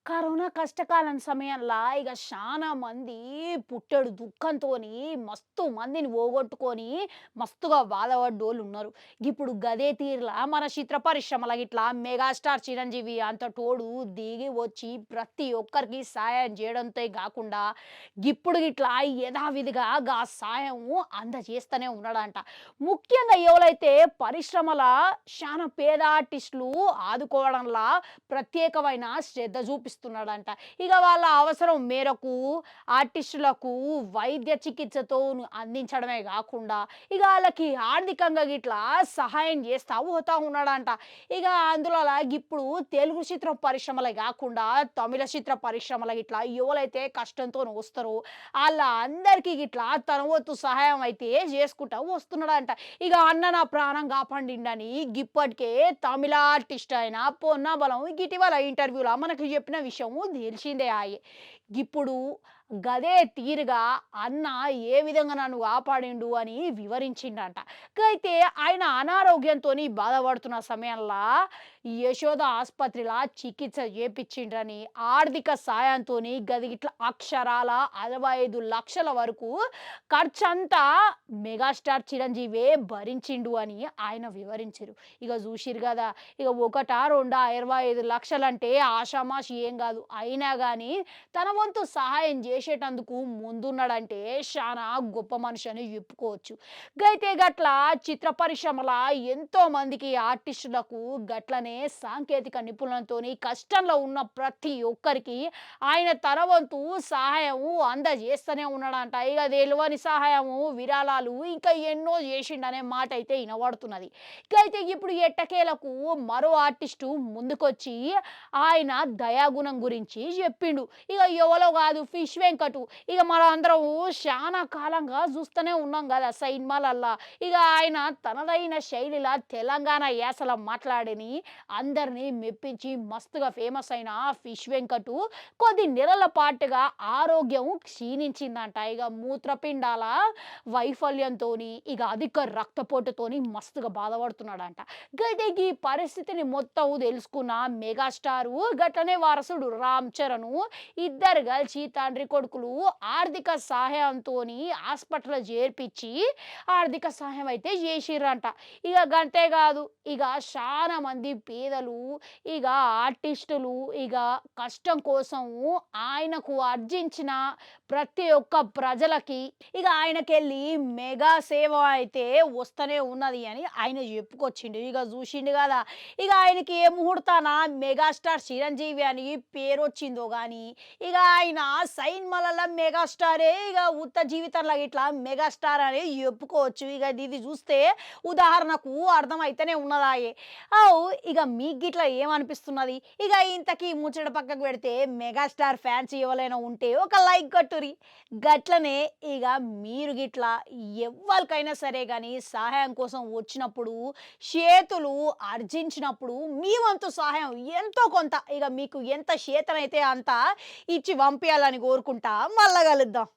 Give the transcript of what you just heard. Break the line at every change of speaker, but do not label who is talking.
Corona కష్టకాలం సమయంలో ఇక చాలా మంది పుట్టెడు దుఃఖంతోని మస్తు మందిని పోగొట్టుకొని మస్తుగా బాధపడ్డోళ్ళు ఉన్నారు. ఇప్పుడు గదే తీరులా మన చిత్ర పరిశ్రమల గిట్లా మెగాస్టార్ చిరంజీవి అంత తోడు దిగి వచ్చి ప్రతి ఒక్కరికి సాయం చేయడంతో కాకుండా ఇప్పుడు గిట్లా యథావిధిగా గా సాయం అందజేస్తూనే ఉన్నాడంట. ముఖ్యంగా ఎవరైతే పరిశ్రమల చాలా పేద ఆర్టిస్టులు ఆదుకోవడంలా ప్రత్యేకమైన శ్రద్ధ చూపిస్తున్నాడంట. ఇక వాళ్ళ అవసరం మేరకు ఆర్టిస్టులకు వైద్య చికిత్సతో అందించడమే కాకుండా ఇక వాళ్ళకి ఆర్థికంగా గిట్లా సహాయం చేస్తా పోతా ఉన్నాడంట. ఇక అందులో ఇప్పుడు తెలుగు చిత్ర పరిశ్రమలే కాకుండా తమిళ చిత్ర పరిశ్రమల గిట్లా ఎవరైతే కష్టంతో వస్తారో వాళ్ళ అందరికీ గిట్లా తన వంతు సహాయం అయితే చేసుకుంటా వస్తున్నాడంట. ఇక అన్న నా ప్రాణం కాపాడిండని గిప్పటికే తమిళ ఆర్టిస్ట్ అయిన పొన్నాబలం ఇటీవల ఇంటర్వ్యూలో మనకు చెప్పిన విషయం తెలిసిందే ఆయే. ఇప్పుడు గదే తీరుగా అన్న ఏ విధంగా నన్ను కాపాడిండు అని వివరించిండంట. అయితే ఆయన అనారోగ్యంతోని బాధపడుతున్న సమయంలో యశోద ఆసుపత్రిలో చికిత్స చేపించిండ్రని ఆర్థిక సాయంతోని గది ఇట్లా అక్షరాల 65 లక్షల వరకు ఖర్చంతా మెగాస్టార్ చిరంజీవే భరించిండు అని ఆయన వివరించారు. ఇక చూసిరు కదా, ఇక ఒకటా రెండా 25 లక్షలంటే ఆషామాషి ఏం కాదు. అయినా కానీ తన వంతు సహాయం చేసేటందుకు ముందున్నాడంటే చాలా గొప్ప మనిషి అని చెప్పుకోవచ్చు. గైతే గట్ల చిత్ర పరిశ్రమల ఎంతో మందికి ఆర్టిస్టులకు గట్లనే సాంకేతిక నిపుణులతో కష్టంలో ఉన్న ప్రతి ఒక్కరికి ఆయన తన వంతు సహాయం అందజేస్తూనే ఉన్నాడంట. ఇక తెలియని సహాయము విరాళాలు ఇంకా ఎన్నో చేసిండనే మాట అయితే వినబడుతున్నది. అయితే ఇప్పుడు ఎట్టకేలకు మరో ఆర్టిస్టు ముందుకొచ్చి ఆయన దయాగుణం గురించి చెప్పిండు. ఇక ఎవరో కాదు, ఫిష్ వెంకటు. ఇక మనం అందరం చాలా కాలంగా చూస్తూనే ఉన్నాం కదా సినిమాలల్లా. ఇక ఆయన తనదైన శైలిలా తెలంగాణ యాసలో మాట్లాడని అందరినీ మెప్పించి మస్తుగా ఫేమస్ అయిన ఫిష్ వెంకటు కొద్ది నెలల పాటుగా ఆరోగ్యం క్షీణించిందంట. ఇక మూత్రపిండాల వైఫల్యంతో ఇక అధిక రక్తపోటుతోని మస్తుగా బాధపడుతున్నాడంట. గైతే ఈ పరిస్థితిని మొత్తం తెలుసుకున్న మెగాస్టారు గట్లనే వారసుడు రామ్ చరణ్ ఇద్దరు కలిసి తండ్రి కొడుకులు ఆర్థిక సహాయంతో హాస్పిటల్ చేర్పించి ఆర్థిక సహాయం అయితే చేసిర్రంట. ఇక గంతే కాదు, ఇక చాలా మంది పేదలు ఇక ఆర్టిస్టులు ఇక కష్టం కోసం ఆయనకు అర్జించిన ప్రతి ఒక్క ప్రజలకి ఇక ఆయనకెళ్ళి మెగా సేవ అయితే వస్తూనే ఉన్నది అని ఆయన చెప్పుకొచ్చిండు. ఇక చూసిండు కదా, ఇక ఆయనకి ఏ ముహూర్తాన మెగాస్టార్ చిరంజీవి అని పేరు వచ్చిందో కానీ ఇక ఆయన సైన్మలలో మెగాస్టారే, ఇక ఉత్త జీవితంలో ఇట్లా మెగాస్టార్ అని చెప్పుకోవచ్చు. ఇక ఇది చూస్తే ఉదాహరణకు అర్థమైతేనే ఉన్నదాయే. అవు ఇక మీకు గిట్లా ఏమనిపిస్తున్నది? ఇక ఇంతకీ ముచ్చట పక్కకు పెడితే మెగాస్టార్ ఫ్యాన్స్ ఎవరైనా ఉంటే ఒక లైక్ కట్టురి. గట్లనే ఇక మీరు గిట్లా ఎవరికైనా సరే కానీ సహాయం కోసం వచ్చినప్పుడు చేతులు అర్జించినప్పుడు మీ వంతు సహాయం ఎంతో కొంత ఇక మీకు ఎంత చేతనైతే అంత ఇచ్చి పంపించాలని కోరుకుంటా. మళ్ళా కలుద్దాం.